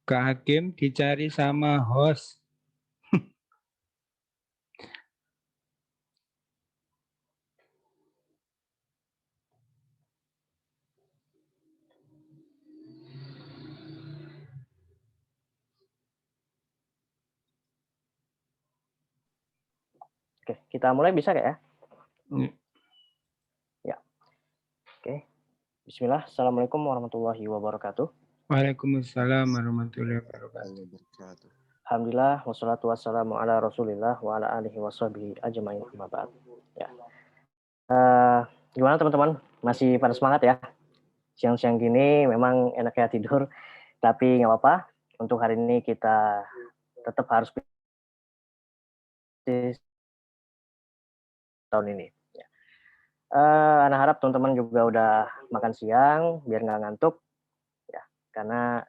Kak Hakim dicari sama host. Oke, kita mulai bisa Kak ya? Ya. Ya. Oke. Bismillah. Assalamualaikum warahmatullahi wabarakatuh. Waalaikumsalam warahmatullahi wabarakatuh. Alhamdulillah wassalatu wassalamu ala Rasulillah wa ala alihi washabihi ajmain amma ba'd. Ya. Gimana teman-teman? Masih pada semangat ya? Siang-siang gini memang enaknya tidur, tapi nggak apa-apa. Untuk hari ini kita tetap harus tahun ini. Ya. Anak harap teman-teman juga udah makan siang biar nggak ngantuk. Ya, karena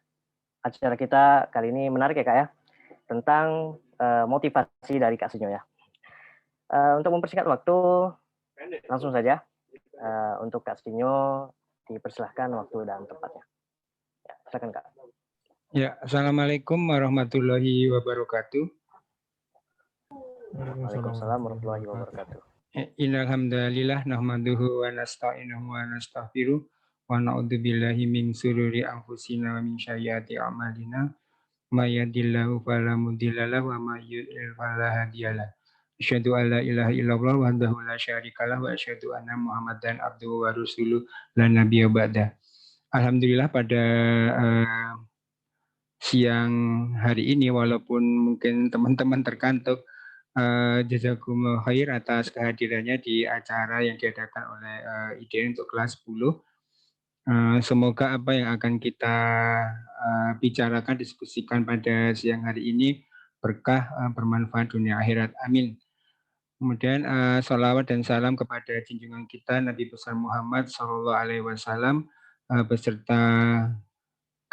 acara kita kali ini menarik ya Kak ya, tentang motivasi dari Kak Sinyo ya. Untuk mempersingkat waktu, langsung saja untuk Kak Sinyo dipersilahkan waktu dan tempatnya. Ya, silakan Kak. Ya, assalamualaikum warahmatullahi wabarakatuh. Waalaikumsalam warahmatullahi wabarakatuh. Innalhamdulillah nahmaduhu wa nasta'inuhu wa nastaghfiruh wa na'udzubillahi min sururi anfusina wa min sayyiati a'malina may yahdihillahu fala mudhillalah wa may yudlil fala hadiyalah. Asyhadu an la ilaha illallah wahdahu la syarikalah wa asyhadu anna Muhammadan abduhu wa rasuluh la nabiyya ba'da. Alhamdulillah pada siang hari ini walaupun mungkin teman-teman terkantuk, jazakumullah khair atas kehadirannya di acara yang diadakan oleh IDN untuk kelas 10. Semoga apa yang akan kita bicarakan, diskusikan pada siang hari ini berkah, bermanfaat dunia akhirat. Amin. Kemudian salawat dan salam kepada junjungan kita Nabi besar Muhammad SAW beserta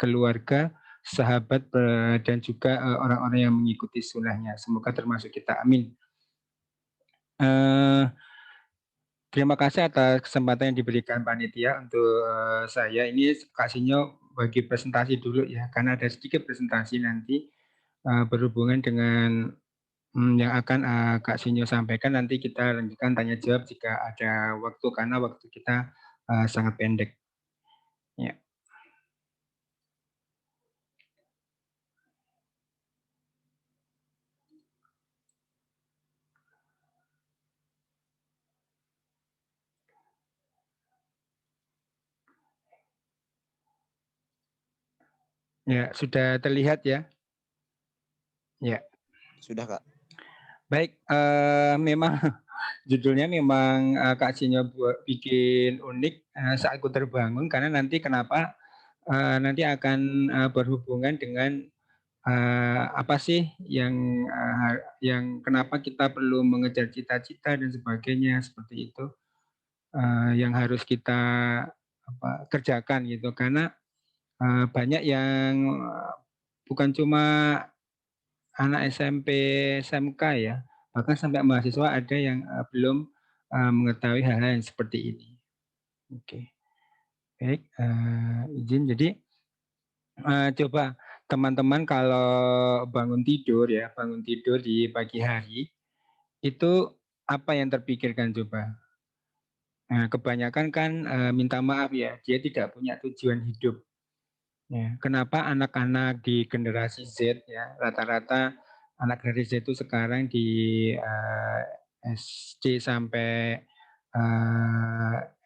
keluarga, sahabat dan juga orang-orang yang mengikuti sunnahnya. Semoga termasuk kita. Amin. Terima kasih atas kesempatan yang diberikan panitia untuk saya. Ini Kak Sinyo bagi presentasi dulu ya, karena ada sedikit presentasi nanti berhubungan dengan yang akan Kak Sinyo sampaikan. Nanti kita lanjutkan tanya jawab jika ada waktu, karena waktu kita sangat pendek. Ya. Ya, sudah terlihat ya? Ya. Sudah Kak. Baik, memang judulnya memang Kak Sinyo bikin unik saat aku terbangun, karena nanti kenapa nanti akan berhubungan dengan apa sih yang kenapa kita perlu mengejar cita-cita dan sebagainya seperti itu, yang harus kita kerjakan gitu, karena banyak yang bukan cuma anak SMP, SMK ya, bahkan sampai mahasiswa ada yang belum mengetahui hal-hal yang seperti ini. Oke, baik, izin. Jadi coba teman-teman kalau bangun tidur di pagi hari, itu apa yang terpikirkan coba? Nah, kebanyakan kan minta maaf ya, dia tidak punya tujuan hidup. Ya, kenapa anak-anak di generasi Z ya, rata-rata anak generasi Z itu sekarang di SD sampai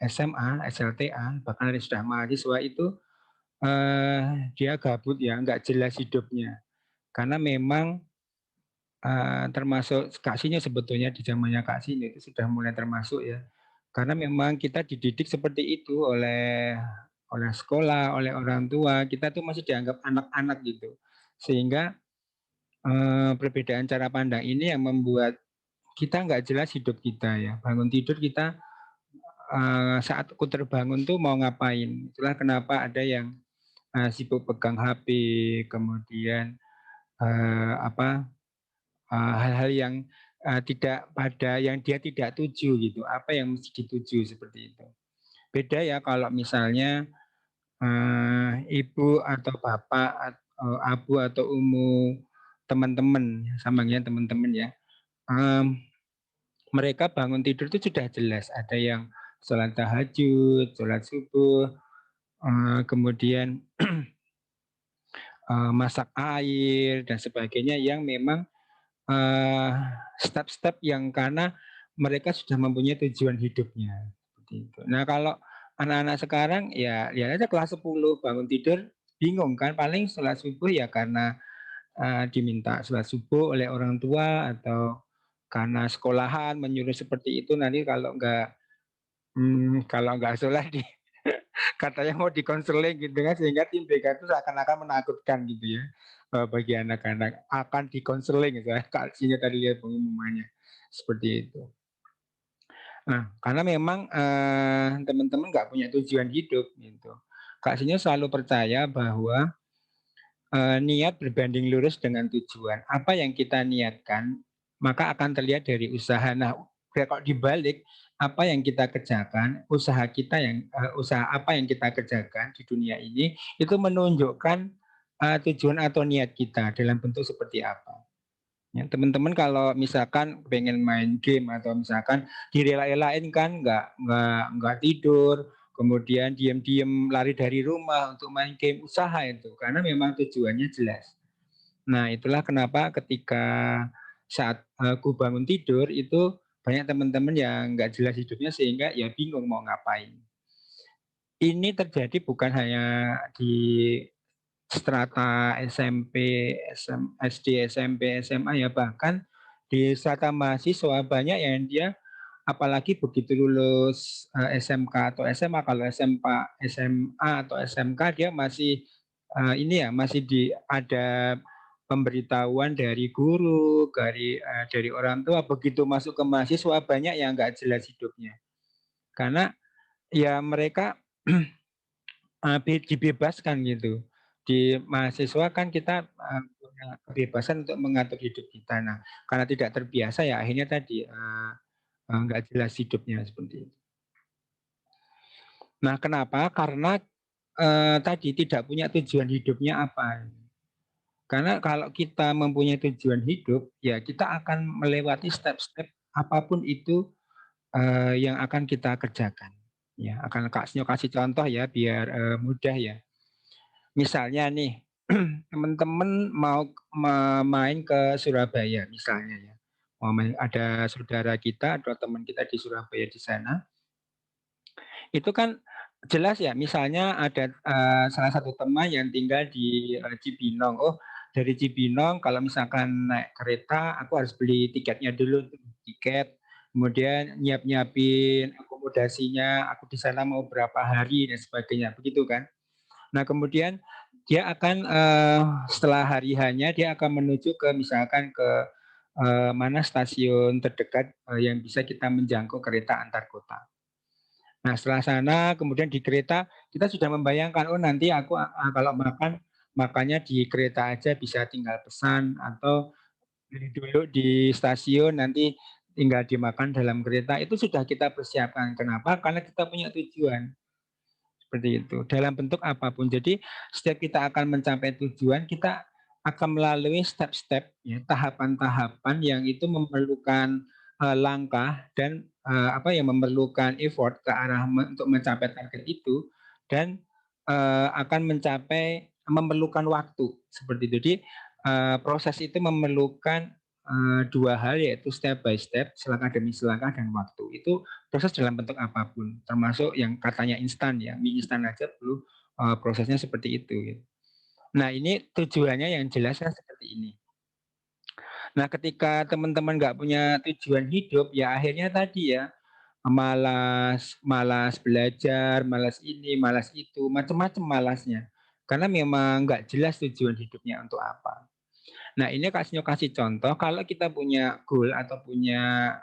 SMA, SLTA, bahkan ada sudah mahasiswa itu dia gabut ya, nggak jelas hidupnya. Karena memang termasuk Kak Sinyo sebetulnya di zamannya Kak Sinyo itu sudah mulai termasuk ya. Karena memang kita dididik seperti itu oleh sekolah, oleh orang tua, kita tuh masih dianggap anak-anak gitu. Sehingga perbedaan cara pandang ini yang membuat kita nggak jelas hidup kita ya. Bangun tidur kita saat aku terbangun tuh mau ngapain. Itulah kenapa ada yang sibuk pegang HP, kemudian hal-hal yang tidak pada yang dia tidak tuju gitu. Apa yang mesti dituju seperti itu. Beda ya kalau misalnya ibu atau bapak abu atau ungu teman-teman, sambangnya teman-teman ya. Mereka bangun tidur itu sudah jelas, ada yang sholat tahajud, sholat subuh, kemudian masak air dan sebagainya yang memang eee, step-step yang karena mereka sudah mempunyai tujuan hidupnya, seperti itu. Nah, kalau anak-anak sekarang ya lihat aja kelas 10 bangun tidur bingung kan, paling sholat subuh ya karena, diminta sholat subuh oleh orang tua atau karena sekolahan menyuruh seperti itu, nanti kalau nggak sholat katanya mau dikonseling gitu kan, sehingga tim BK itu seakan-akan menakutkan gitu ya, bagi anak-anak, akan dikonseling gitu ya, Kak Sinya tadi lihat pengumumannya, seperti itu. Nah, karena memang, teman-teman nggak punya tujuan hidup gitu. Kak Sinya selalu percaya bahwa, niat berbanding lurus dengan tujuan. Apa yang kita niatkan, maka akan terlihat dari usaha. Nah, kalau dibalik, apa yang kita kerjakan, usaha apa yang kita kerjakan di dunia ini, itu menunjukkan, tujuan atau niat kita dalam bentuk seperti apa. Ya, teman-teman kalau misalkan pengen main game atau misalkan direla-relain kan nggak tidur, kemudian diam-diam lari dari rumah untuk main game, usaha itu, karena memang tujuannya jelas. Nah, itulah kenapa ketika saat aku bangun tidur itu banyak teman-teman yang nggak jelas hidupnya sehingga ya bingung mau ngapain. Ini terjadi bukan hanya di strata SMP, SD, SMP, SMA ya bahkan di strata mahasiswa banyak yang dia apalagi begitu lulus, SMK atau SMA, kalau SMA atau SMK dia masih, ini ya masih ada pemberitahuan dari guru, dari orang tua, begitu masuk ke mahasiswa banyak yang nggak jelas hidupnya. Karena ya mereka dibebaskan gitu. Di mahasiswa kan kita, punya kebebasan untuk mengatur hidup kita. Nah, karena tidak terbiasa ya akhirnya tadi, nggak jelas hidupnya seperti itu. Nah, kenapa? Karena, tadi tidak punya tujuan hidupnya apa. Karena kalau kita mempunyai tujuan hidup, ya kita akan melewati step-step apapun itu, yang akan kita kerjakan. Ya, akan kasih contoh ya biar, mudah ya. Misalnya nih, teman-teman mau main ke Surabaya misalnya ya, ada saudara kita atau teman kita di Surabaya di sana, itu kan jelas ya misalnya ada, salah satu teman yang tinggal di, Cibinong. Oh, dari Cibinong kalau misalkan naik kereta aku harus beli tiketnya dulu tuh, tiket, kemudian nyiapin akomodasinya, aku di sana mau berapa hari dan sebagainya, begitu kan? Nah, kemudian dia akan, setelah hari hanya dia akan menuju ke misalkan ke, mana stasiun terdekat, yang bisa kita menjangkau kereta antar kota. Nah, setelah sana kemudian di kereta kita sudah membayangkan, "Oh, nanti aku, kalau makannya di kereta aja bisa tinggal pesan atau beli dulu di stasiun nanti tinggal dimakan dalam kereta." Itu sudah kita persiapkan. Kenapa? Karena kita punya tujuan. Seperti itu, dalam bentuk apapun. Jadi setiap kita akan mencapai tujuan, kita akan melalui step-step ya, tahapan-tahapan yang itu memerlukan, langkah dan, memerlukan effort ke arah untuk mencapai target itu dan, akan memerlukan waktu, seperti itu. Jadi, proses itu memerlukan, 2 hal yaitu step by step, selangkah demi selangkah dan waktu. Itu proses dalam bentuk apapun, termasuk yang katanya instan ya, mie instan aja perlu, prosesnya seperti itu, gitu. Nah, ini tujuannya yang jelas kan seperti ini. Nah, ketika teman-teman nggak punya tujuan hidup, ya akhirnya tadi ya, malas malas belajar, malas ini, malas itu, macam-macam malasnya. Karena memang nggak jelas tujuan hidupnya untuk apa. Nah, ini kasih contoh kalau kita punya goal atau punya,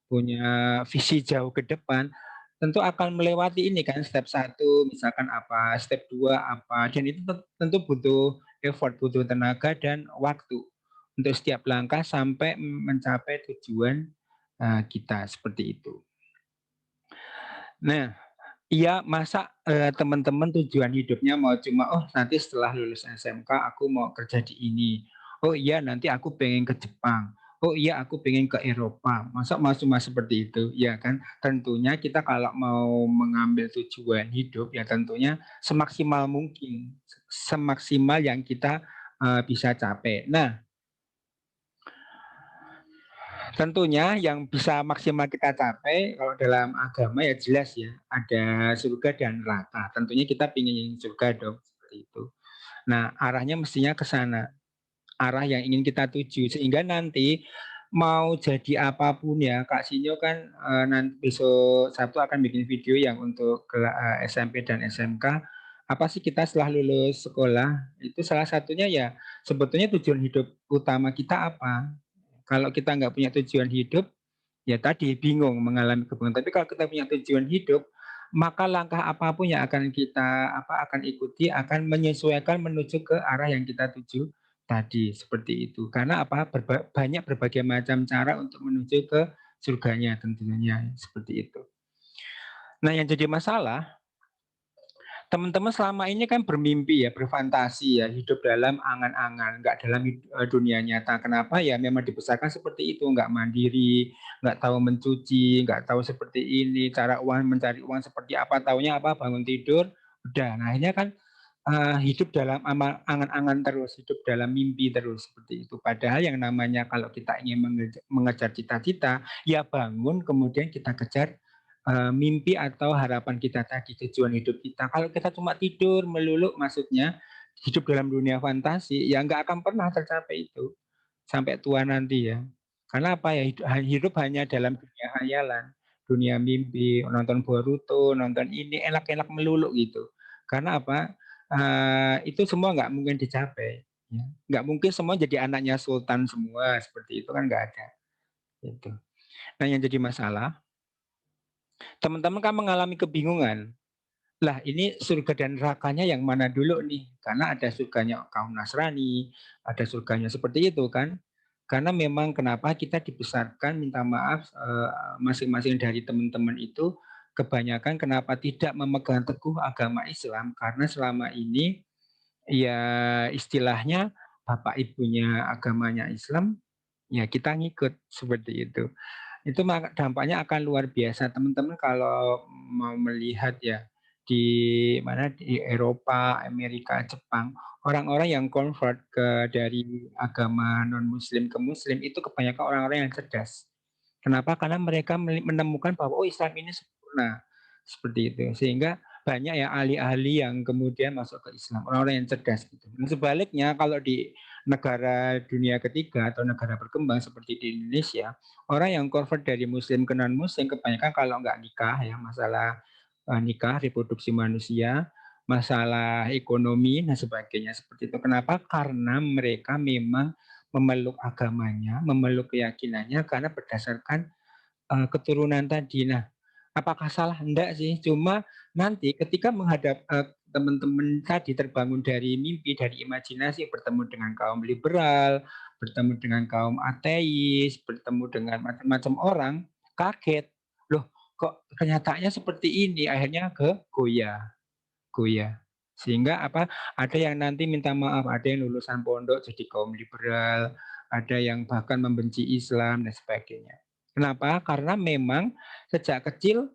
punya visi jauh ke depan, tentu akan melewati ini kan step satu misalkan apa, step 2 apa, dan itu tentu butuh effort, butuh tenaga dan waktu untuk setiap langkah sampai mencapai tujuan, kita, seperti itu. Nah, Iya, masa, teman-teman tujuan hidupnya mau cuma, "Oh, nanti setelah lulus SMK aku mau kerja di ini. Oh iya, nanti aku pengen ke Jepang. Oh iya, aku pengen ke Eropa." Masa mau cuma seperti itu, ya kan? Tentunya kita kalau mau mengambil tujuan hidup, ya tentunya semaksimal mungkin, semaksimal yang kita, bisa capai. Nah, tentunya yang bisa maksimal kita capai kalau dalam agama ya jelas ya, ada surga dan neraka. Tentunya kita ingin surga dong, seperti itu. Nah, arahnya mestinya ke sana, arah yang ingin kita tuju. Sehingga nanti mau jadi apapun ya, Kak Sinyo kan besok Sabtu akan bikin video yang untuk SMP dan SMK. Apa sih kita setelah lulus sekolah, itu salah satunya ya sebetulnya tujuan hidup utama kita apa. Kalau kita nggak punya tujuan hidup, ya tadi bingung, mengalami kebingungan. Tapi kalau kita punya tujuan hidup, maka langkah apapun yang akan kita akan ikuti akan menyesuaikan menuju ke arah yang kita tuju tadi, seperti itu. Karena banyak berbagai macam cara untuk menuju ke surganya tentunya, seperti itu. Nah, yang jadi masalah, teman-teman selama ini kan bermimpi ya, berfantasi ya, hidup dalam angan-angan, nggak dalam dunia nyata. Kenapa? Ya memang dibesarkan seperti itu, nggak mandiri, nggak tahu mencuci, nggak tahu seperti ini, cara mencari uang seperti apa, taunya apa, bangun tidur, udah. Nah akhirnya kan hidup dalam angan-angan terus, hidup dalam mimpi terus, seperti itu. Padahal yang namanya kalau kita ingin mengejar cita-cita, ya bangun kemudian kita kejar mimpi atau harapan kita tadi, tujuan hidup kita. Kalau kita cuma tidur melulu maksudnya, hidup dalam dunia fantasi, ya nggak akan pernah tercapai itu, sampai tua nanti ya. Karena apa ya, hidup hanya dalam dunia hayalan, dunia mimpi, nonton Boruto, nonton ini, enak-enak melulu gitu. Karena apa, itu semua nggak mungkin dicapai, ya. Nggak mungkin semua jadi anaknya sultan semua, seperti itu kan nggak ada, gitu. Nah yang jadi masalah, teman-teman kan mengalami kebingungan. Lah ini surga dan nerakanya yang mana dulu nih? Karena ada surganya kaum Nasrani, ada surganya seperti itu kan. Karena memang kenapa kita dibesarkan minta maaf masing-masing dari teman-teman itu kebanyakan kenapa tidak memegang teguh agama Islam karena selama ini ya istilahnya bapak ibunya agamanya Islam ya kita ngikut seperti itu. Itu dampaknya akan luar biasa. Teman-teman kalau mau melihat ya di mana di Eropa, Amerika, Jepang, orang-orang yang convert dari agama non-muslim ke muslim itu kebanyakan orang-orang yang cerdas. Kenapa? Karena mereka menemukan bahwa oh Islam ini sempurna. Seperti itu. Sehingga banyak ya ahli-ahli yang kemudian masuk ke Islam, orang-orang yang cerdas gitu. Dan sebaliknya kalau di negara dunia ketiga atau negara berkembang seperti di Indonesia, orang yang convert dari muslim ke non muslim kebanyakan kalau nggak nikah ya masalah nikah, reproduksi manusia, masalah ekonomi dan sebagainya seperti itu. Kenapa? Karena mereka memang memeluk agamanya, memeluk keyakinannya karena berdasarkan keturunan tadi. Nah, apakah salah? Enggak sih, cuma nanti ketika menghadap teman-teman tadi terbangun dari mimpi, dari imajinasi, bertemu dengan kaum liberal, bertemu dengan kaum ateis, bertemu dengan macam-macam orang, kaget. Loh, kok kenyataannya seperti ini? Akhirnya goyah, goyah. Sehingga apa? Ada yang nanti minta maaf, ada yang lulusan pondok jadi kaum liberal, ada yang bahkan membenci Islam dan sebagainya. Kenapa? Karena memang sejak kecil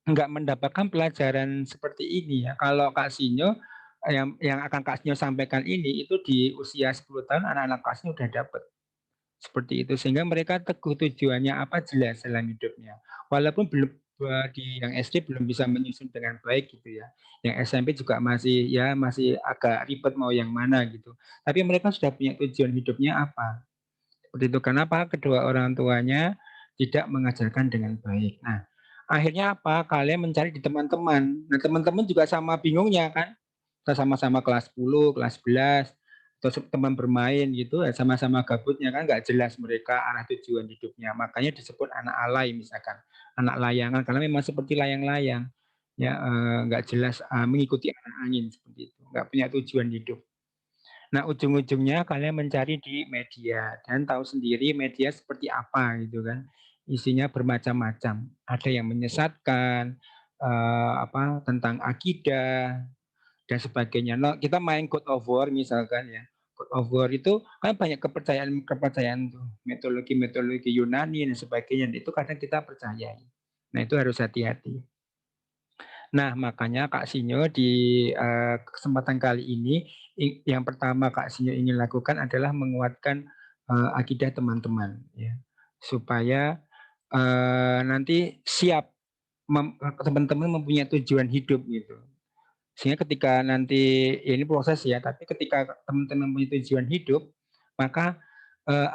nggak mendapatkan pelajaran seperti ini ya. Kalau Kak Sinyo yang akan Kak Sinyo sampaikan ini itu di usia 10 tahun anak-anak Kak Sinyo udah dapat. Seperti itu, sehingga mereka teguh tujuannya apa jelas dalam hidupnya. Walaupun belum di yang SD belum bisa menyusun dengan baik gitu ya. Yang SMP juga masih agak ribet mau yang mana gitu. Tapi mereka sudah punya tujuan hidupnya apa. Seperti itu. Kenapa? Kedua orang tuanya tidak mengajarkan dengan baik. Nah, akhirnya apa? Kalian mencari di teman-teman. Nah, teman-teman juga sama bingungnya kan. Kita sama-sama kelas 10, kelas 11, atau teman bermain gitu, ya sama-sama gabutnya kan nggak jelas mereka arah tujuan hidupnya. Makanya disebut anak alay misalkan, anak layangan karena memang seperti layang-layang, ya nggak jelas mengikuti arah angin seperti itu, nggak punya tujuan hidup. Nah, ujung-ujungnya kalian mencari di media dan tahu sendiri media seperti apa gitu kan. Isinya bermacam-macam. Ada yang menyesatkan, tentang akidah dan sebagainya. Nah, kita main God of War misalkan ya. God of War itu kan banyak kepercayaan tuh, mitologi Yunani dan sebagainya. Itu kadang kita percayai. Nah, itu harus hati-hati. Nah, makanya Kak Sinyo di kesempatan kali ini yang pertama Kak Sinyo ingin lakukan adalah menguatkan akidah teman-teman ya. Supaya nanti siap teman-teman mempunyai tujuan hidup gitu. Sehingga ketika nanti ya ini proses ya, tapi ketika teman-teman mempunyai tujuan hidup, maka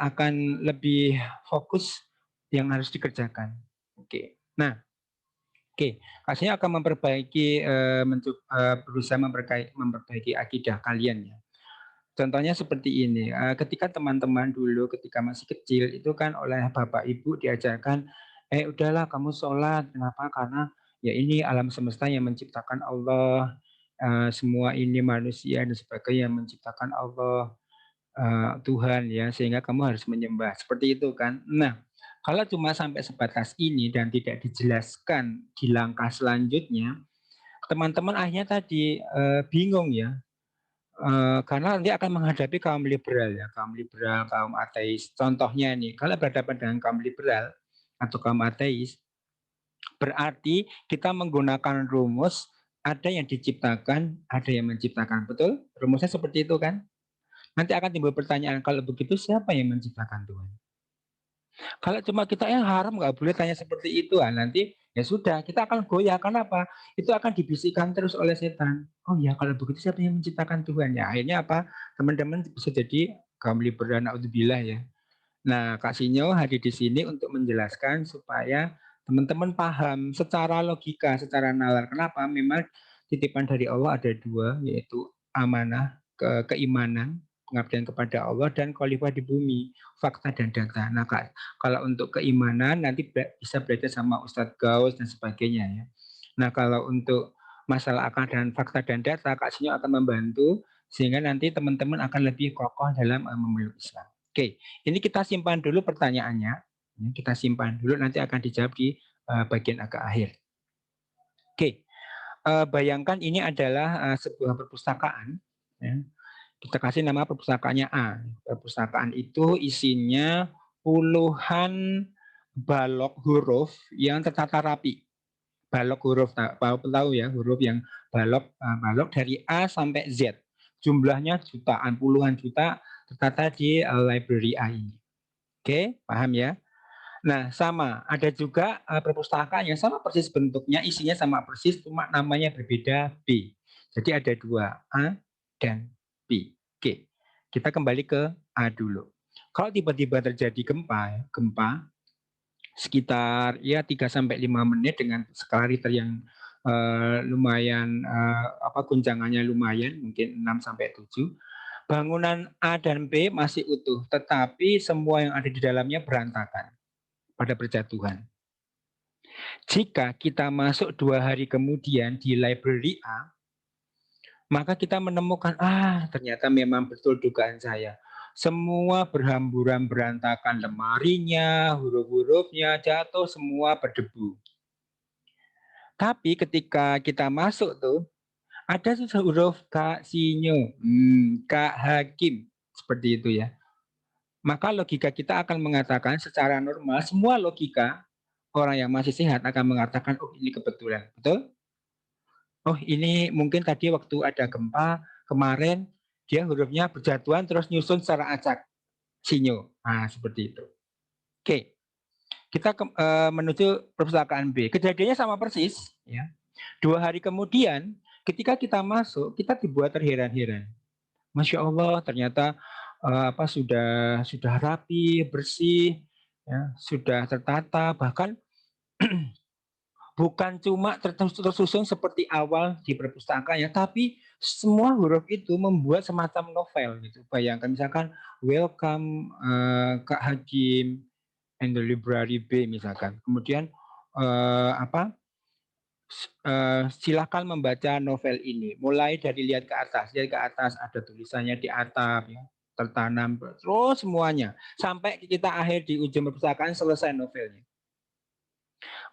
akan lebih fokus yang harus dikerjakan. Oke. Nah, oke, Kasihnya akan memperbaiki berusaha memperbaiki akidah kalian ya. Contohnya seperti ini, ketika teman-teman dulu ketika masih kecil itu kan oleh bapak ibu diajarkan, udahlah kamu sholat, kenapa? Karena ya ini alam semesta yang menciptakan Allah, semua ini manusia dan sebagainya yang menciptakan Allah, Tuhan ya, sehingga kamu harus menyembah, seperti itu kan. Nah, kalau cuma sampai sebatas ini dan tidak dijelaskan di langkah selanjutnya, teman-teman akhirnya tadi bingung ya, karena nanti akan menghadapi kaum liberal ya, kaum ateis. Contohnya nih, kalau berhadapan dengan kaum liberal atau kaum ateis, berarti kita menggunakan rumus ada yang diciptakan, ada yang menciptakan. Betul? Rumusnya seperti itu kan? Nanti akan timbul pertanyaan, kalau begitu siapa yang menciptakan Tuhan? Kalau cuma kita yang haram nggak boleh tanya seperti itu, nanti ya sudah kita akan goyah. Kenapa? Itu akan dibisikkan terus oleh setan. Oh ya kalau begitu siapa yang menciptakan Tuhan ya? Akhirnya apa? Teman-teman bisa jadi kaum liberal naudzubillah ya. Nah Kak Sinyo hadir di sini untuk menjelaskan supaya teman-teman paham secara logika, secara nalar. Kenapa? Memang titipan dari Allah ada dua, yaitu amanah, keimanan, pengabdian kepada Allah dan khalifah di bumi, fakta dan data. Nah, Kak, kalau untuk keimanan nanti bisa belajar sama Ustadz Gaus dan sebagainya ya. Nah, kalau untuk masalah akal dan fakta dan data, Kak Sinyo akan membantu sehingga nanti teman-teman akan lebih kokoh dalam memeluk Islam. Oke, ini kita simpan dulu pertanyaannya. Ini kita simpan dulu, nanti akan dijawab di bagian agak akhir. Oke, bayangkan ini adalah sebuah perpustakaan. Ya. Kita kasih nama perpustakaannya A. Perpustakaan itu isinya puluhan balok huruf yang tertata rapi. Balok huruf, tahu ya, huruf yang balok dari A sampai Z. Jumlahnya jutaan, puluhan juta tertata di library A ini. Oke, paham ya? Nah, sama. Ada juga perpustakaan yang sama persis bentuknya, isinya sama persis, cuma namanya berbeda B. Jadi ada dua, A dan B. Oke, kita kembali ke A dulu. Kalau tiba-tiba terjadi gempa sekitar ya 3 sampai 5 menit dengan skala Richter yang lumayan guncangannya lumayan, mungkin 6 sampai 7. Bangunan A dan B masih utuh, tetapi semua yang ada di dalamnya berantakan pada berjatuhan. Jika kita masuk 2 hari kemudian di library A, maka kita menemukan, ternyata memang betul dugaan saya. Semua berhamburan berantakan, lemarinya, huruf-hurufnya jatuh semua berdebu. Tapi ketika kita masuk tuh, ada huruf Kak Sinyo, Kak Hakim, seperti itu ya. Maka logika kita akan mengatakan secara normal, semua logika orang yang masih sehat akan mengatakan, oh ini kebetulan, betul? Oh ini mungkin tadi waktu ada gempa kemarin dia hurufnya berjatuhan terus nyusun secara acak, sinyo. Nah seperti itu. Oke, kita menuju perpustakaan B. Kejadiannya sama persis. Ya. 2 hari kemudian ketika kita masuk, kita dibuat terheran-heran. Masya Allah ternyata sudah rapi, bersih, ya, sudah tertata, bahkan bukan cuma tersusun seperti awal di perpustakaan ya, tapi semua huruf itu membuat semacam novel gitu. Bayangkan misalkan welcome Kak Hakim and the Library B misalkan. Kemudian silakan membaca novel ini. Mulai dari lihat ke atas ada tulisannya di atap ya, tertanam terus semuanya sampai kita akhir di ujung perpustakaan selesai novelnya.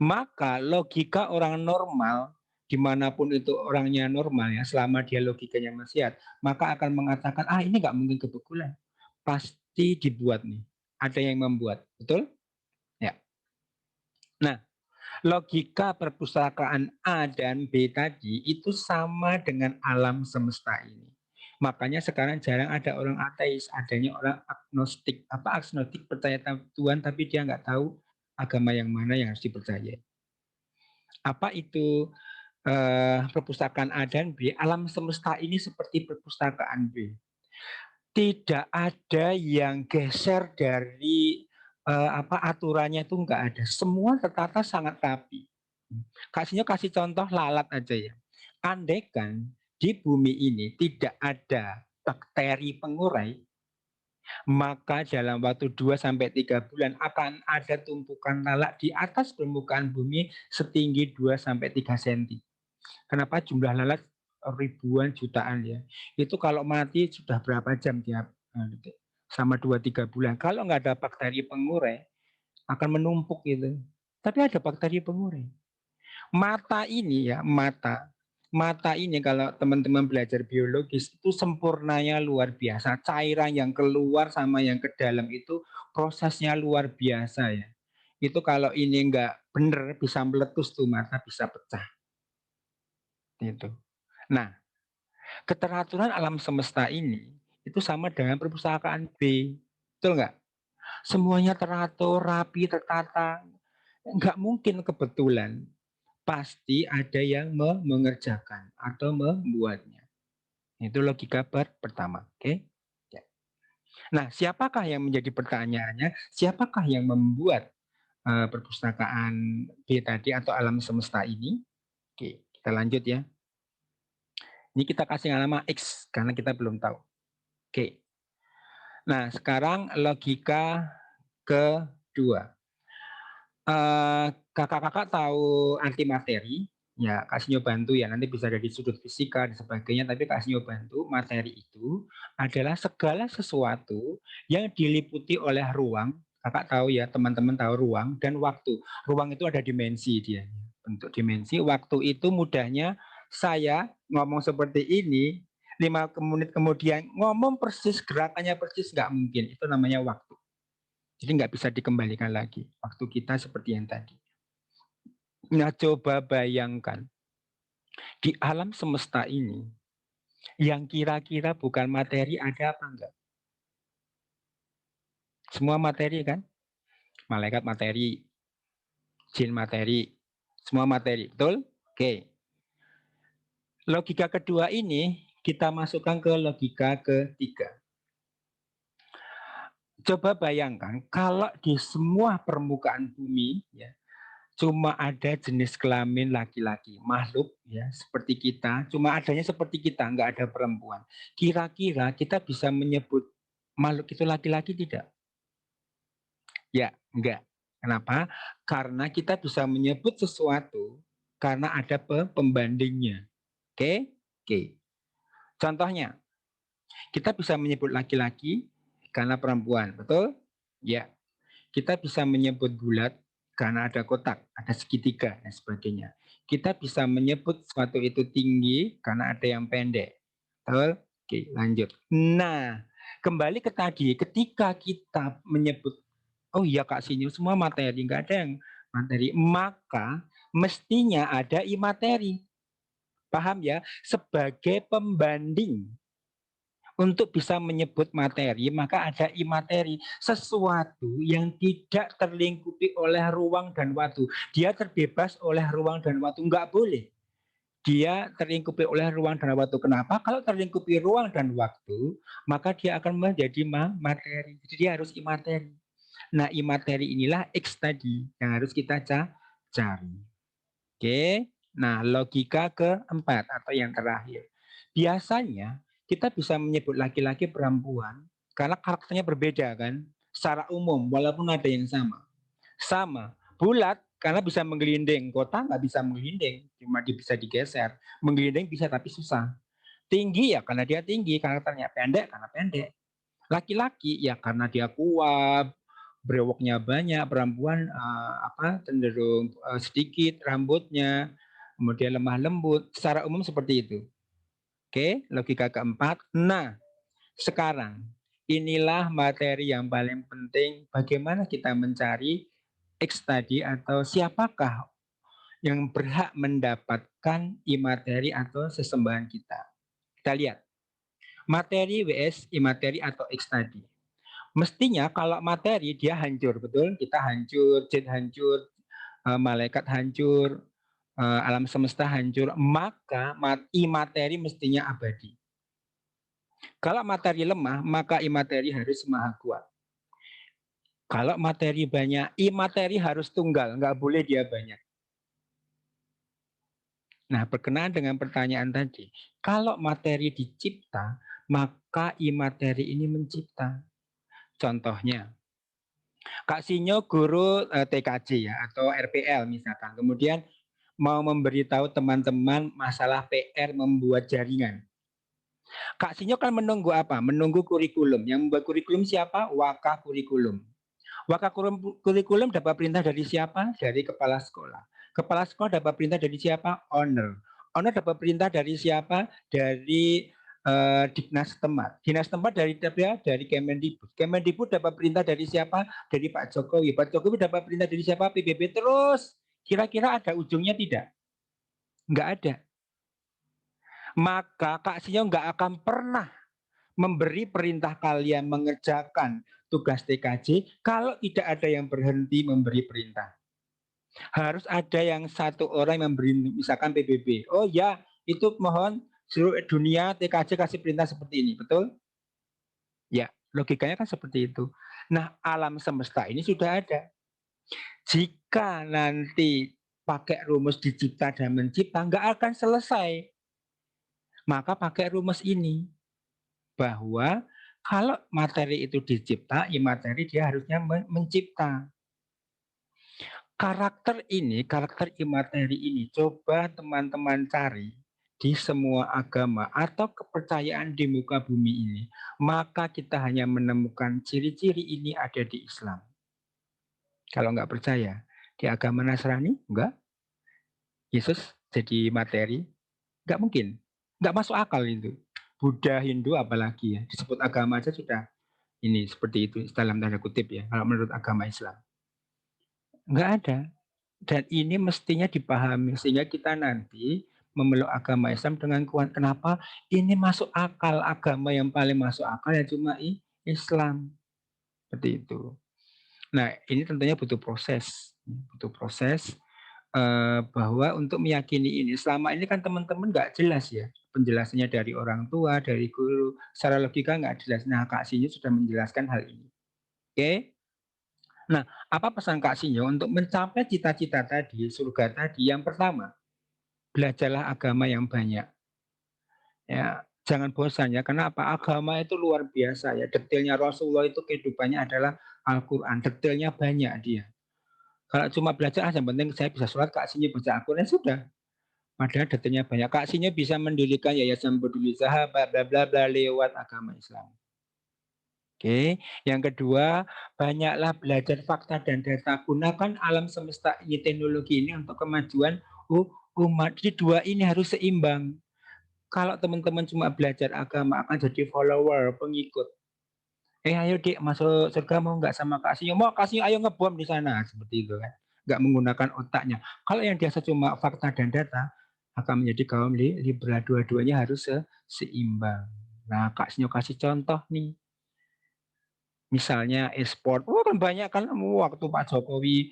Maka logika orang normal, dimanapun itu orangnya normal ya, selama dia logikanya masih sehat, maka akan mengatakan, ah ini nggak mungkin kebetulan, pasti dibuat nih, ada yang membuat, betul? Ya. Nah, logika perpustakaan A dan B tadi itu sama dengan alam semesta ini. Makanya sekarang jarang ada orang ateis, adanya orang agnostik. Apa agnostik? Percaya Tuhan tapi dia nggak tahu agama yang mana yang harus dipercaya. Apa itu perpustakaan A dan B? Alam semesta ini seperti perpustakaan B. Tidak ada yang geser dari aturannya itu nggak ada. Semua tertata sangat rapi. Kasih contoh lalat aja ya. Andaikan di bumi ini tidak ada bakteri pengurai, maka dalam waktu 2 sampai 3 bulan akan ada tumpukan lalat di atas permukaan bumi setinggi 2 sampai 3 cm. Kenapa jumlah lalat ribuan jutaan ya? Itu kalau mati sudah berapa jam tiap sama 2-3 bulan. Kalau nggak ada bakteri pengurai akan menumpuk itu. Tapi ada bakteri pengurai. Mata ini ya, mata ini kalau teman-teman belajar biologis itu sempurnanya luar biasa. Cairan yang keluar sama yang ke dalam itu prosesnya luar biasa ya. Itu kalau ini enggak benar bisa meletus tuh mata bisa pecah. Gitu. Nah, keteraturan alam semesta ini itu sama dengan perpustakaan B. Betul nggak? Semuanya teratur, rapi, tertata. Nggak mungkin kebetulan. Pasti ada yang mengerjakan atau membuatnya. Itu logika pertama. Oke. Ya. Nah, siapakah yang menjadi pertanyaannya? Siapakah yang membuat perpustakaan B tadi atau alam semesta ini? Oke, kita lanjut ya. Ini kita kasih nama X karena kita belum tahu. Oke. Nah, sekarang logika kedua. Kakak-kakak tahu antimateri? Ya, Kak Sinyo bantu ya, nanti bisa dari sudut fisika dan sebagainya, tapi Kak Sinyo bantu, materi itu adalah segala sesuatu yang diliputi oleh ruang, kakak tahu ya, teman-teman tahu ruang dan waktu. Ruang itu ada dimensi dia, bentuk dimensi, waktu itu mudahnya saya ngomong seperti ini, 5 menit kemudian ngomong persis, gerakannya persis, nggak mungkin, itu namanya waktu. Jadi nggak bisa dikembalikan lagi, waktu kita seperti yang tadi. Nah, coba bayangkan di alam semesta ini yang kira-kira bukan materi ada apa enggak? Semua materi kan? Malaikat materi, jin materi, semua materi, betul? Oke. Logika kedua ini kita masukkan ke logika ketiga. Coba bayangkan kalau di semua permukaan bumi ya, cuma ada jenis kelamin laki-laki, makhluk ya seperti kita, cuma adanya seperti kita, nggak ada perempuan. Kira-kira kita bisa menyebut makhluk itu laki-laki tidak? Ya, enggak. Kenapa? Karena kita bisa menyebut sesuatu karena ada pembandingnya. Oke? Oke. Contohnya, kita bisa menyebut laki-laki karena perempuan, betul? Ya. Kita bisa menyebut bulat karena ada kotak, ada segitiga dan sebagainya. Kita bisa menyebut sesuatu itu tinggi karena ada yang pendek. Betul? Oke, lanjut. Nah, kembali ke tadi, ketika kita menyebut, oh iya Kak Sinyo, semua materi, nggak ada yang materi, maka mestinya ada imateri. Paham ya? Sebagai pembanding untuk bisa menyebut materi, maka ada imateri, sesuatu yang tidak terlingkupi oleh ruang dan waktu. Dia terbebas oleh ruang dan waktu, nggak boleh. Dia terlingkupi oleh ruang dan waktu. Kenapa? Kalau terlingkupi ruang dan waktu, maka dia akan menjadi materi. Jadi dia harus imateri. Nah, imateri inilah X tadi yang harus kita cari. Oke. Nah, logika keempat atau yang terakhir. Biasanya kita bisa menyebut laki-laki perempuan karena karakternya berbeda kan, secara umum walaupun ada yang sama. Sama, bulat karena bisa menggelinding, kota nggak bisa menggelinding, cuma bisa digeser. Menggelinding bisa tapi susah. Tinggi ya karena dia tinggi karakternya, pendek karena pendek. Laki-laki ya karena dia kuat, brewoknya banyak, perempuan cenderung sedikit rambutnya, kemudian lemah lembut, secara umum seperti itu. Oke, logika keempat. Nah, sekarang inilah materi yang paling penting, bagaimana kita mencari X tadi atau siapakah yang berhak mendapatkan imateri atau sesembahan kita. Kita lihat, materi vs imateri atau X tadi. Mestinya kalau materi dia hancur, betul? Kita hancur, jin hancur, malaikat hancur, alam semesta hancur, maka imateri mestinya abadi. Kalau materi lemah, maka imateri harus maha kuat. Kalau materi banyak, imateri harus tunggal, nggak boleh dia banyak. Nah, berkenaan dengan pertanyaan tadi, kalau materi dicipta, maka imateri ini mencipta. Contohnya, Kak Sinyo guru TKJ ya atau RPL misalkan, kemudian mau memberitahu teman-teman masalah PR membuat jaringan. Kak Sinyo kan menunggu apa? Menunggu kurikulum. Yang membuat kurikulum siapa? Waka kurikulum. Waka kurikulum dapat perintah dari siapa? Dari kepala sekolah. Kepala sekolah dapat perintah dari siapa? Owner. Owner dapat perintah dari siapa? Dari Dinas tempat. Dinas tempat dari Kemendikbud. Kemendikbud dapat perintah dari siapa? Dari Pak Jokowi. Pak Jokowi dapat perintah dari siapa? PBB. Terus kira-kira ada ujungnya tidak? Enggak ada. Maka Kak Sinyo nggak akan pernah memberi perintah kalian mengerjakan tugas TKJ kalau tidak ada yang berhenti memberi perintah. Harus ada yang satu orang yang memberi, misalkan PBB. Oh ya, itu mohon seluruh dunia TKJ kasih perintah seperti ini, betul? Ya, logikanya kan seperti itu. Nah, alam semesta ini sudah ada. Jika nanti pakai rumus dicipta dan mencipta, nggak akan selesai. Maka pakai rumus ini. Bahwa kalau materi itu dicipta, imateri dia harusnya mencipta. Karakter imateri ini coba teman-teman cari di semua agama atau kepercayaan di muka bumi ini. Maka kita hanya menemukan ciri-ciri ini ada di Islam. Kalau nggak percaya, di agama Nasrani, enggak. Yesus jadi materi, nggak mungkin. Nggak masuk akal itu. Buddha, Hindu apalagi ya, disebut agama aja sudah ini seperti itu dalam tanda kutip ya, kalau menurut agama Islam. Nggak ada. Dan ini mestinya dipahami sehingga kita nanti memeluk agama Islam dengan kuat. Kenapa? Ini masuk akal, agama yang paling masuk akal ya cuma Islam. Seperti itu. Nah, ini tentunya butuh proses. Butuh proses bahwa untuk meyakini ini, selama ini kan teman-teman nggak jelas ya penjelasannya dari orang tua, dari guru, secara logika nggak jelas. Nah, Kak Sinyu sudah menjelaskan hal ini. Oke. Nah, apa pesan Kak Sinyo untuk mencapai cita-cita tadi, surga tadi? Yang pertama, belajarlah agama yang banyak. Ya, jangan bosan ya. Karena apa? Agama itu luar biasa ya. Detailnya Rasulullah itu kehidupannya adalah Al-Quran. Detailnya banyak dia. Kalau cuma belajar, yang penting saya bisa sholat, Kak Sinyo baca Al-Quran, sudah. Padahal detailnya banyak. Kak Sinyo bisa mendirikan yayasan peduli sahabat, bla bla bla lewat agama Islam. Oke, yang kedua, banyaklah belajar fakta dan data. Gunakan alam semesta ini, teknologi ini untuk kemajuan umat. Jadi dua ini harus seimbang. Kalau teman-teman cuma belajar agama akan jadi follower, pengikut. Ayo dik masuk surga mau nggak sama kasih? Mau kasih ayo ngebom di sana seperti itu kan. Nggak menggunakan otaknya. Kalau yang biasa cuma fakta dan data akan menjadi kaum liberal. Dua-duanya harus seimbang. Nah, Kak Sinyo kasih contoh nih. Misalnya e-sport, kan banyak kan waktu Pak Jokowi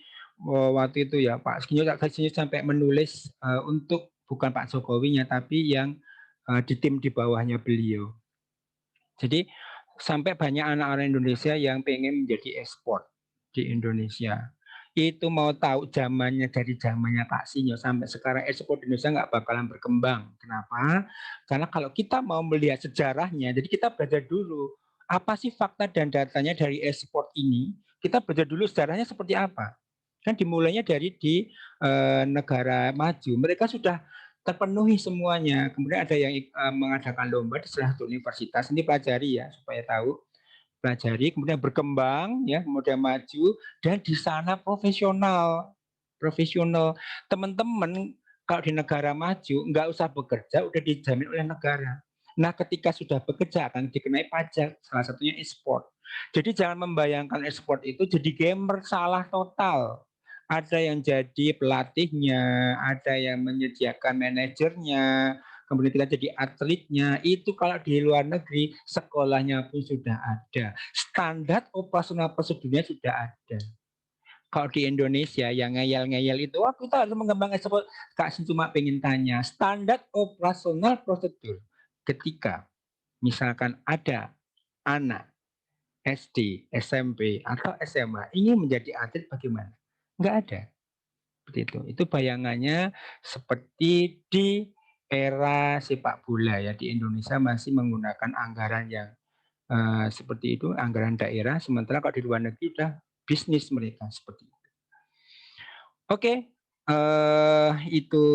waktu itu ya Pak Sinyo sampai menulis untuk bukan Pak Jokowinya tapi yang di tim di bawahnya beliau. Jadi sampai banyak anak-anak Indonesia yang pengen menjadi e-sport di Indonesia. Itu mau tahu zamannya dari zamannya Pak Sinyo sampai sekarang e-sport di Indonesia nggak bakalan berkembang. Kenapa? Karena kalau kita mau melihat sejarahnya, jadi kita belajar dulu apa sih fakta dan datanya dari e-sport ini. Kita belajar dulu sejarahnya seperti apa. Kan dimulainya dari di negara maju. Mereka sudah terpenuhi semuanya. Kemudian ada yang mengadakan lomba di salah satu universitas. Ini pelajari ya supaya tahu pelajari, kemudian berkembang, ya, kemudian maju, dan di sana profesional, profesional. Teman-teman kalau di negara maju nggak usah bekerja, udah dijamin oleh negara. Nah, ketika sudah bekerja akan dikenai pajak, salah satunya e-sport. Jadi jangan membayangkan e-sport itu jadi gamer, salah total. Ada yang jadi pelatihnya, ada yang menyediakan manajernya, kemudian kita jadi atletnya. Itu kalau di luar negeri sekolahnya pun sudah ada, standar operasional prosedurnya sudah ada. Kalau di Indonesia yang ngeyel-ngeyel itu, wah kita harus mengembangkan sport. Kak Sin cuma pengen tanya, standar operasional prosedur ketika misalkan ada anak SD, SMP, atau SMA ingin menjadi atlet bagaimana? Nggak ada. Seperti itu. Itu bayangannya seperti di era sepak bola ya di Indonesia masih menggunakan anggaran yang seperti itu, anggaran daerah, sementara kalau di luar negeri udah bisnis mereka seperti itu. Oke, itu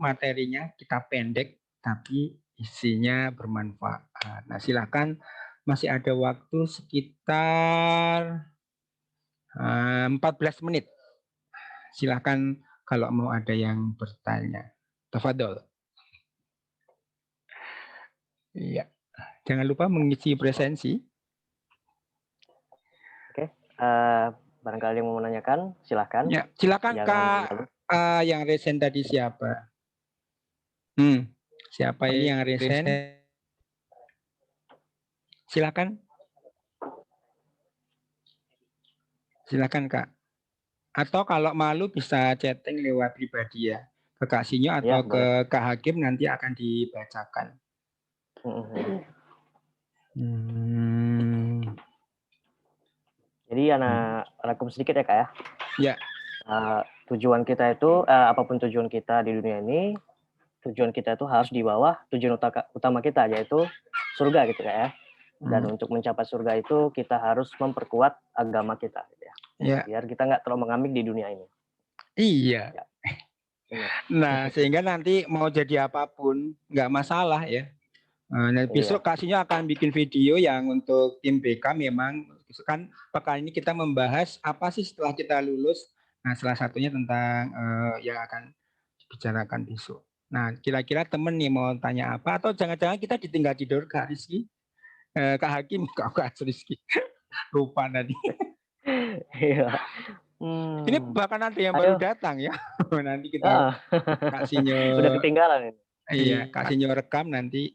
materinya kita pendek tapi isinya bermanfaat. Nah, silakan masih ada waktu sekitar 14 menit. Silakan kalau mau ada yang bertanya. Tafadhol. Iya. Jangan lupa mengisi presensi. Oke, barangkali yang mau menanyakan, silahkan. Ya, silakan Jangan Kak. malu. Yang resen tadi siapa? Siapa ini yang resen? Silakan. Silakan Kak. Atau kalau malu bisa chatting lewat pribadi ya. Ke Kak Sinyo atau Ya, ke boleh. Kak Hakim nanti akan dibacakan. Jadi anak rangkum sedikit ya Kak ya. Ya. Tujuan kita itu, apapun tujuan kita di dunia ini, tujuan kita itu harus di bawah tujuan utama kita, yaitu surga gitu Kak ya. Dan untuk mencapai surga itu kita harus memperkuat agama kita gitu ya. Ya. Biar kita nggak terlalu mengamik di dunia ini. Iya. Ya. Nah, sehingga nanti mau jadi apapun nggak masalah ya. Nah, besok Kasihnya akan bikin video yang untuk tim BK memang kan pekan ini kita membahas apa sih setelah kita lulus. Nah, salah satunya tentang yang akan dibicarakan besok. Nah, kira-kira temen nih mau tanya apa atau jangan-jangan kita ditinggal tidur Kak Rizky? Kak Hakim, Kak Rizky. Lupa tadi. Iya. Ini bahkan ada yang baru datang ya. Nanti kita kasihnya. Udah ketinggalan ini. Iya, kasihnya rekam nanti.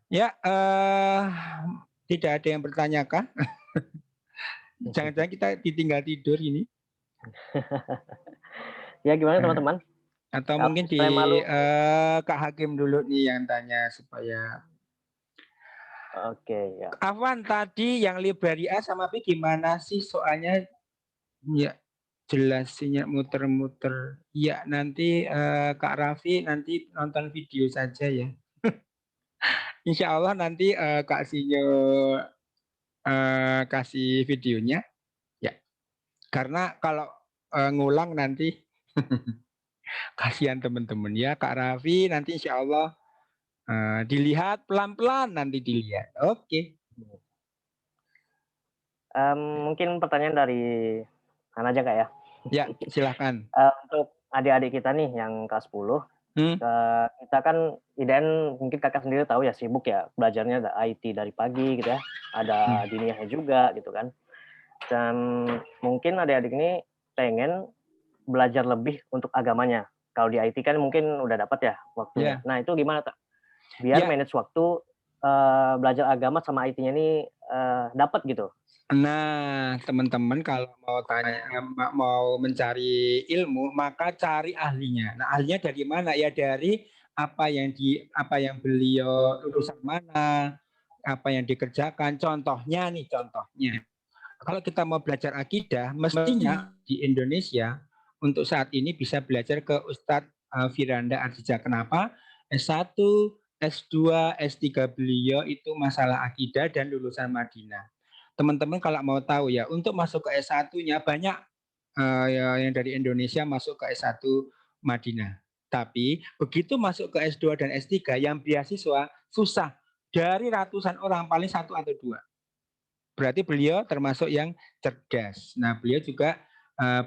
Ya, tidak ada yang bertanya kah? Jangan-jangan kita ditinggal tidur ini. Ya gimana teman-teman? Atau mungkin di Kak Hakim dulu nih yang tanya supaya. Oke, ya. Afwan tadi yang library A sama B gimana sih soalnya ya jelasinnya muter-muter. Ya nanti Kak Raffi nanti nonton video saja ya. Insya Allah nanti Kak Sinyo kasih videonya. Ya. Karena kalau ngulang nanti kasihan teman-teman ya Kak Raffi nanti insya Allah dilihat pelan-pelan nanti dilihat. Oke. Mungkin pertanyaan dari Ana aja Kak ya. Ya silahkan. Untuk adik-adik kita nih yang kelas 10, kita kan IDN mungkin kakak sendiri tahu ya sibuk ya belajarnya ada IT dari pagi gitu ya, ada diniahnya juga gitu kan. Dan mungkin adik-adik ini pengen belajar lebih untuk agamanya. Kalau di IT kan mungkin udah dapat ya waktunya. Nah itu gimana tak? Biar manage waktu belajar agama sama IT-nya ini dapat gitu. Nah, teman-teman kalau mau tanya, mau mencari ilmu, maka cari ahlinya. Nah, ahlinya dari mana? Ya dari apa yang beliau lulusan mana, apa yang dikerjakan. Contohnya nih, contohnya. Kalau kita mau belajar akidah, mestinya di Indonesia untuk saat ini bisa belajar ke Ustadz Firanda Ardija. Kenapa? S1, S2, S3 beliau itu masalah akidah dan lulusan Madinah. Teman-teman kalau mau tahu ya, untuk masuk ke S1-nya banyak yang dari Indonesia masuk ke S1 Madinah. Tapi begitu masuk ke S2 dan S3 yang beasiswa susah dari ratusan orang paling satu atau dua. Berarti beliau termasuk yang cerdas. Nah, beliau juga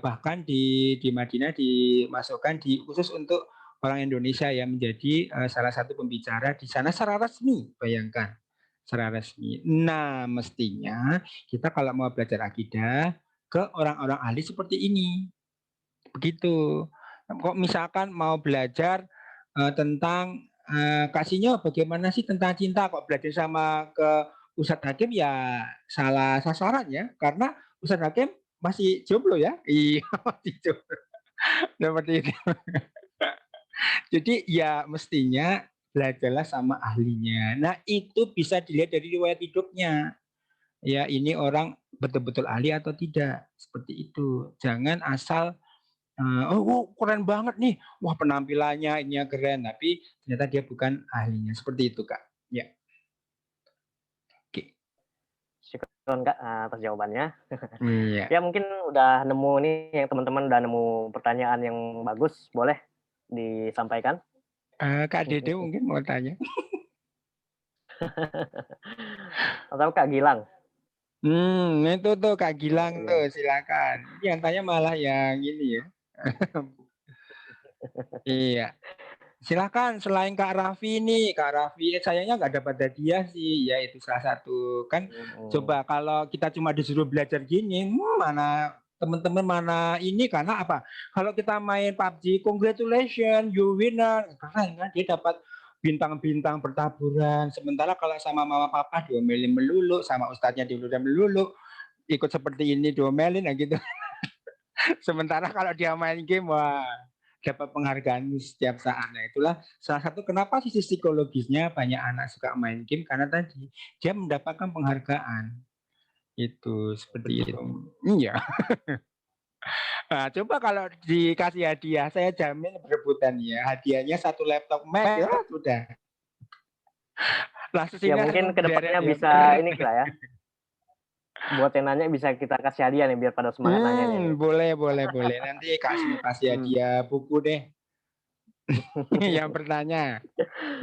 bahkan di Madinah dimasukkan khusus untuk orang Indonesia yang menjadi salah satu pembicara di sana secara resmi. Bayangkan, secara resmi. Nah, mestinya kita kalau mau belajar akidah ke orang-orang ahli seperti ini. Begitu. Kok misalkan mau belajar tentang Kak bagaimana sih tentang cinta, kok belajar sama ke Ustadz Hakim ya salah sasaran ya, karena Ustadz Hakim masih jomblo ya. Iya, masih jomblo. Seperti itu. Jadi ya mestinya belajarlah sama ahlinya. Nah, itu bisa dilihat dari riwayat hidupnya. Ya, ini orang betul-betul ahli atau tidak, seperti itu. Jangan asal "Oh, keren banget nih. Wah, penampilannya ininya keren," tapi ternyata dia bukan ahlinya. Seperti itu, Kak. Ya, oke. Syukron Kak, atas jawabannya. Iya. Ya mungkin udah nemu nih, yang teman-teman udah nemu pertanyaan yang bagus, boleh disampaikan? Kak Dede mungkin mau tanya? Atau Kak Gilang? Itu tuh Kak Gilang tuh, Iya. silakan. Yang tanya malah yang ini ya. Iya. Silakan selain Kak Raffi nih, Kak Raffi sayangnya nggak dapat hadiah sih, ya itu salah satu. Kan Mhm. coba kalau kita cuma disuruh belajar gini, mana teman-teman mana ini karena apa? Kalau kita main PUBG, congratulations, you winner, keren kan dia dapat bintang-bintang bertaburan. Sementara kalau sama mama papa diomelin melulu, sama ustadznya diomelin melulu, ikut seperti ini diomelin nah gitu. Sementara kalau dia main game, wah dapat penghargaan setiap saat. Nah, itulah salah satu kenapa sisi psikologisnya banyak anak suka main game karena tadi dia mendapatkan penghargaan. Itu seperti itu. Iya. Nah, coba kalau dikasih hadiah, saya jamin berebutan ya. Hadiahnya satu laptop Mac ya sudah. Langsung Ya sini mungkin langsung berderet kedepannya ya. bisa ini lah ya, buat yang nanya bisa kita kasih hadiah nih biar pada semangat nanyanya nih. Boleh boleh boleh. Nanti kasih kasih Mhm. hadiah buku deh. Yang bertanya.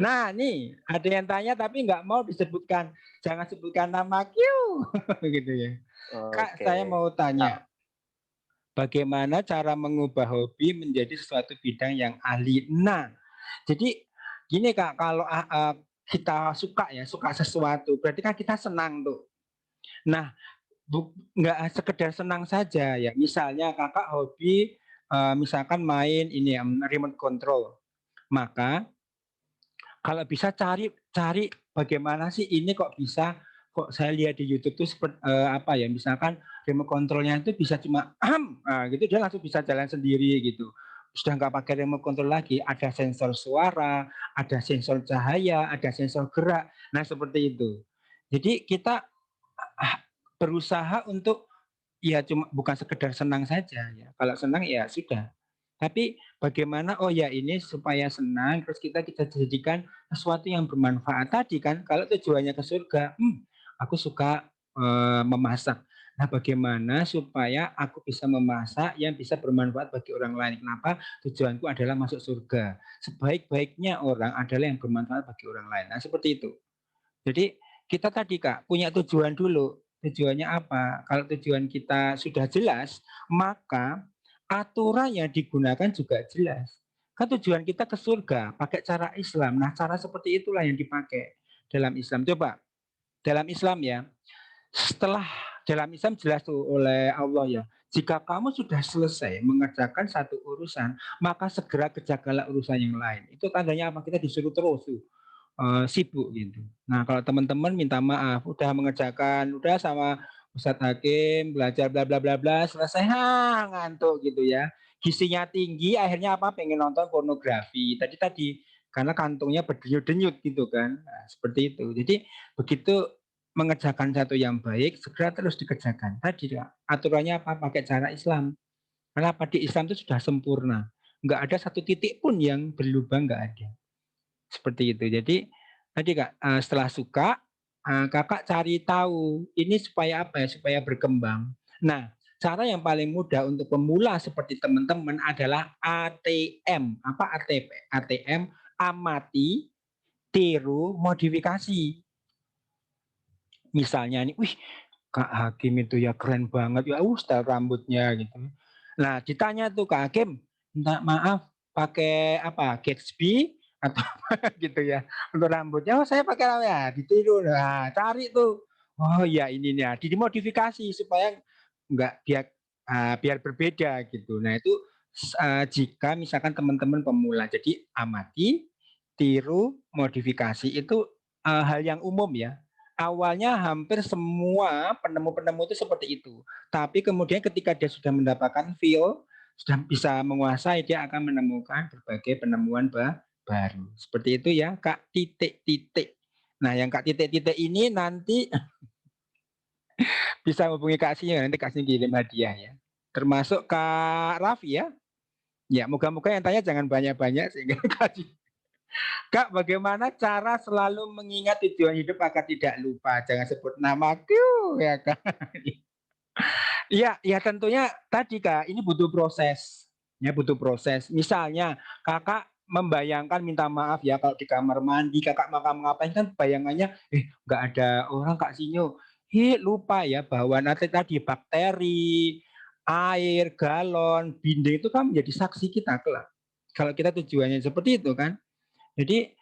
Nah, nih ada yang tanya tapi nggak mau disebutkan. Jangan sebutkan nama Q, gitu ya. Kak, Oke. saya mau Kak, tanya, bagaimana cara mengubah hobi menjadi sesuatu bidang yang ahli? Nah, jadi gini Kak, kalau kita suka ya, suka sesuatu, berarti kan kita senang tuh. Nah, nggak sekedar senang saja ya. Misalnya Kakak hobi, misalkan main ini remote control. Maka kalau bisa cari cari bagaimana sih ini kok bisa, kok saya lihat di YouTube tuh apa ya, misalkan remote control-nya itu bisa cuma gitu dia langsung bisa jalan sendiri gitu. Sudah nggak pakai remote control lagi, ada sensor suara, ada sensor cahaya, ada sensor gerak. Nah, seperti itu. Jadi kita berusaha untuk ya cuma bukan sekedar senang saja ya. Kalau senang ya sudah. Tapi bagaimana, oh ya ini supaya senang, terus kita jadikan sesuatu yang bermanfaat tadi kan, kalau tujuannya ke surga, aku suka memasak. Nah, bagaimana supaya aku bisa memasak yang bisa bermanfaat bagi orang lain? Kenapa? Tujuanku adalah masuk surga. Sebaik-baiknya orang adalah yang bermanfaat bagi orang lain. Nah, seperti itu. Jadi kita tadi Kak punya tujuan dulu. Tujuannya apa? Kalau tujuan kita sudah jelas, maka aturan yang digunakan juga jelas. Kan tujuan kita ke surga pakai cara Islam. Nah, cara seperti itulah yang dipakai dalam Islam. Coba dalam Islam ya, setelah dalam Islam jelas tuh oleh Allah ya. Jika kamu sudah selesai mengerjakan satu urusan, maka segera kerjakanlah urusan yang lain. Itu tandanya apa? Kita disuruh terus tuh sibuk gitu. Nah, kalau teman-teman minta maaf, udah mengerjakan, udah sama Ustadz Hakim, belajar bla bla bla bla, selesai, ngantuk gitu ya. Gizinya tinggi, akhirnya apa? Pengen nonton pornografi. Tadi karena kantungnya berdenyut-denyut gitu kan. Nah, seperti itu. Jadi begitu mengerjakan satu yang baik, segera terus dikerjakan. Tadi ya, aturannya apa? Pakai cara Islam. Kenapa di Islam itu sudah sempurna. Nggak ada satu titik pun yang berlubang, nggak ada. Seperti itu. Jadi tadi Kak, setelah suka, Kakak cari tahu ini supaya apa ya, supaya berkembang. Nah, cara yang paling mudah untuk pemula seperti teman-teman adalah ATM. Apa ATP? ATM, amati, tiru, modifikasi. Misalnya nih, "Wih, Kak Hakim itu ya keren banget ya, style rambutnya," gitu. Nah, ditanya tuh Kak Hakim, minta maaf pakai apa, Gatsby atau apa gitu ya, untuk rambutnya, "Oh saya pakai ya," ditiru. Nah, cari tuh, oh ya ini nih, dimodifikasi supaya biar berbeda gitu. Nah itu jika misalkan teman-teman pemula, jadi amati, tiru, modifikasi itu hal yang umum ya. Awalnya hampir semua penemu-penemu itu seperti itu. Tapi kemudian ketika dia sudah mendapatkan feel, sudah bisa menguasai, dia akan menemukan berbagai penemuan baru. Seperti itu ya, Kak titik-titik. Nah, yang Kak titik-titik ini nanti bisa hubungi Kak Asih, nanti Kak Asih kirim hadiah ya. Termasuk Kak Raffi ya. Ya, moga-moga yang tanya jangan banyak-banyak sehingga Kak Kak, bagaimana cara selalu mengingat tujuan hidup agar tidak lupa? Jangan sebut namaku ya, Kak. Iya, ya tentunya tadi Kak, ini butuh proses. Ya butuh proses. Misalnya Kakak membayangkan minta maaf ya kalau di kamar mandi Kakak makan ngapain kan bayangannya, nggak ada orang Kak Sinyo. Lupa ya bahwa nanti tadi bakteri, air, galon, binding itu kan menjadi saksi kita kelak. Kalau kita tujuannya seperti itu kan. Jadi,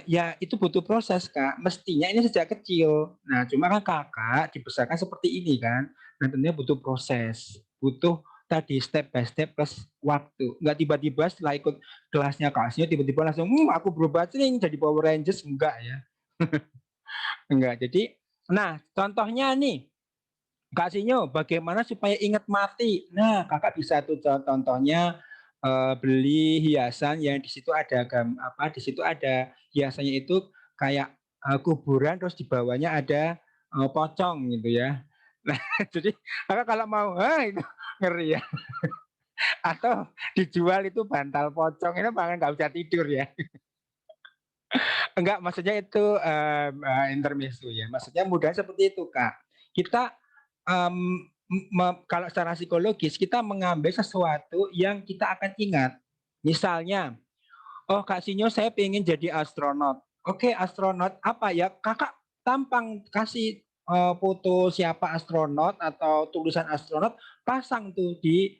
ya itu butuh proses, Kak. Mestinya ini sejak kecil. Nah, cuma kan Kakak dibesarkan seperti ini kan. Nah, tentunya butuh proses, butuh tadi step by step plus waktu. Nggak tiba-tiba setelah ikut kelasnya Kak Asnya tiba-tiba langsung, aku berubah nih jadi Power Rangers." Enggak ya, enggak. Jadi nah contohnya nih, Kak Sinyo, bagaimana supaya ingat mati? Nah, Kakak bisa tuh contohnya, beli hiasan yang di situ ada di situ ada hiasannya itu kayak, kuburan terus di bawahnya ada, pocong gitu ya. Nah, jadi Kakak kalau mau, itu ngeri ya. Atau dijual itu bantal pocong, itu malah nggak bisa tidur ya. Enggak, maksudnya itu, intermezzo ya. Maksudnya mudah seperti itu, Kak. Kita, kalau secara psikologis kita mengambil sesuatu yang kita akan ingat. Misalnya, "Oh, Kak Sinyo saya pengen jadi astronot." Oke, astronot apa ya? Kakak tampang kasih, foto siapa astronot atau tulisan astronot, pasang tuh di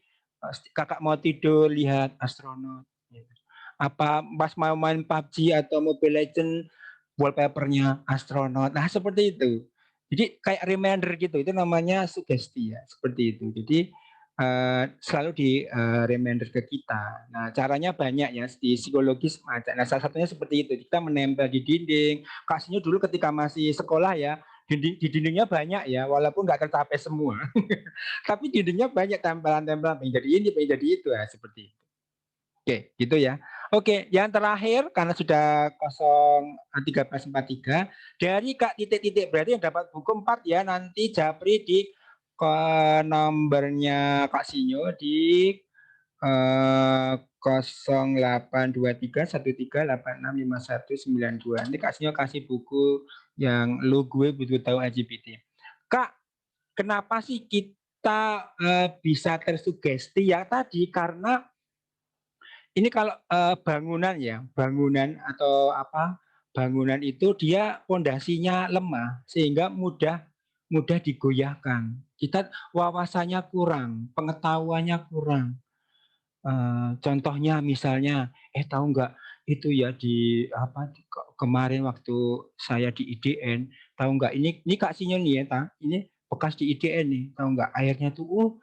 Kakak mau tidur lihat astronot, gitu. Apa pas mau main PUBG atau Mobile Legends, wallpaper-nya astronot. Nah, seperti itu. Jadi kayak reminder gitu, itu namanya sugesti ya, seperti itu. Jadi, selalu reminder ke kita. Nah, caranya banyak ya, di psikologis macam. Nah, salah satunya seperti itu, kita menempel di dinding. Kasihnya dulu ketika masih sekolah ya, di dindingnya banyak ya, walaupun nggak tercapai semua. Tapi dindingnya banyak tempelan-tempelan, pengen jadi ini, pengen jadi itu, ya seperti itu. Oke, gitu ya. Oke, yang terakhir karena sudah 13.43 dari Kak titik-titik berarti yang dapat buku 4 ya nanti japri di nomornya Kak Sinyo di 082313865192. Nanti Kak Sinyo kasih buku yang Lu Gue Butuh Tahu LGBT. Kak, kenapa sih kita bisa tersugesti ya tadi karena ini kalau, bangunan ya, bangunan atau apa, bangunan itu dia pondasinya lemah sehingga mudah mudah digoyahkan. Kita wawasannya kurang, pengetahuannya kurang. Contohnya misalnya, tahu nggak itu ya di apa, kemarin waktu saya di IDN, tahu nggak ini Kak Sinyo nih ya, ini bekas di IDN nih, tahu nggak airnya tuh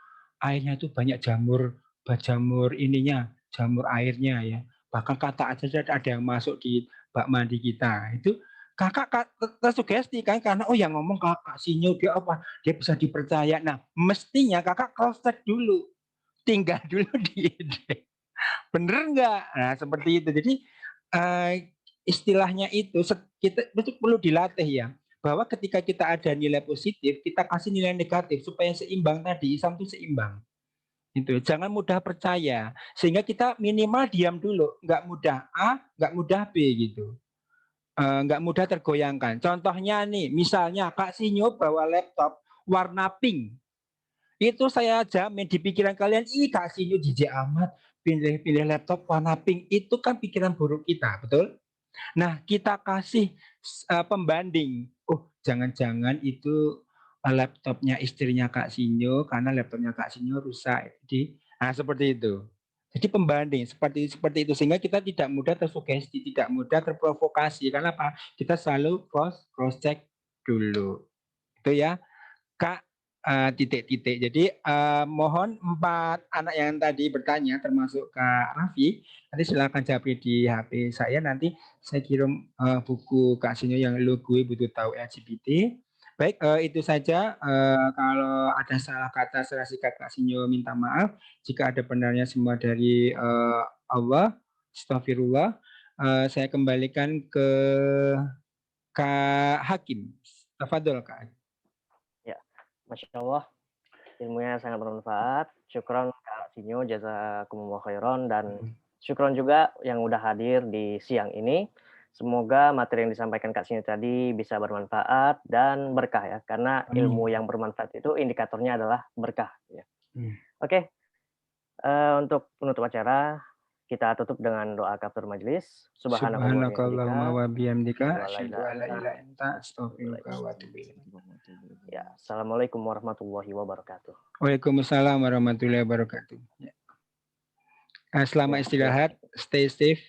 banyak jamur ininya, jamur airnya ya. Bahkan kata aja ada yang masuk di bak mandi kita. Itu Kakak tersugesti kan karena, oh yang ngomong Kak Sinyo dia apa, dia bisa dipercaya. Nah, mestinya Kakak cross check dulu, tinggal dulu di IDN. Bener nggak? Nah, seperti itu. Jadi, eee, istilahnya itu kita itu perlu dilatih ya, bahwa ketika kita ada nilai positif, kita kasih nilai negatif supaya seimbang tadi, Islam itu seimbang, gitu. Jangan mudah percaya, sehingga kita minimal diam dulu, nggak mudah A, nggak mudah B, gitu. Nggak mudah tergoyangkan. Contohnya nih, misalnya Kak Sinyo bawa laptop warna pink, itu saya jamin di pikiran kalian, "Ih, Kak Sinyo jijik amat, pilih-pilih laptop warna pink." Itu kan pikiran buruk kita, betul? Nah, kita kasih pembanding, "Oh, jangan-jangan itu laptopnya istrinya Kak Sinyo karena laptopnya Kak Sinyo rusak. Jadi, seperti itu. Jadi pembanding seperti itu sehingga kita tidak mudah tersugesti, tidak mudah terprovokasi. Karena apa? Kita selalu cross check dulu. Itu ya. Kak, titik-titik. Jadi, mohon 4 anak yang tadi bertanya termasuk Kak Raffi, nanti silakan japri di HP saya, nanti saya kirim, buku Kak Sinyo yang Lu Gue Butuh Tahu LGBT. Baik, itu saja, kalau ada salah kata, salah sikap Kak Sinyo minta maaf, jika ada benarnya semua dari, Allah, astaghfirullah. Saya kembalikan ke Kak Hakim. Tafadhol Kak. Ya, Masya Allah, ilmunya sangat bermanfaat. Syukron Kak Sinyo, jazakumullah khairan, dan syukron juga yang udah hadir di siang ini. Semoga materi yang disampaikan Kak Sinyo tadi bisa bermanfaat dan berkah ya, karena ilmu yang bermanfaat itu indikatornya adalah berkah ya. Oke, untuk penutup acara kita tutup dengan doa kafaratul majelis. Subhanakallahumma wa bihamdika Asyhadu asyhadu an an la la ilaha illa anta ilaha astaghfiruka illa wa anta. atubu ilaik. Ya, assalamualaikum warahmatullahi wabarakatuh. Waalaikumsalam warahmatullahi wabarakatuh. Ya. Selamat Ya, istirahat, stay safe,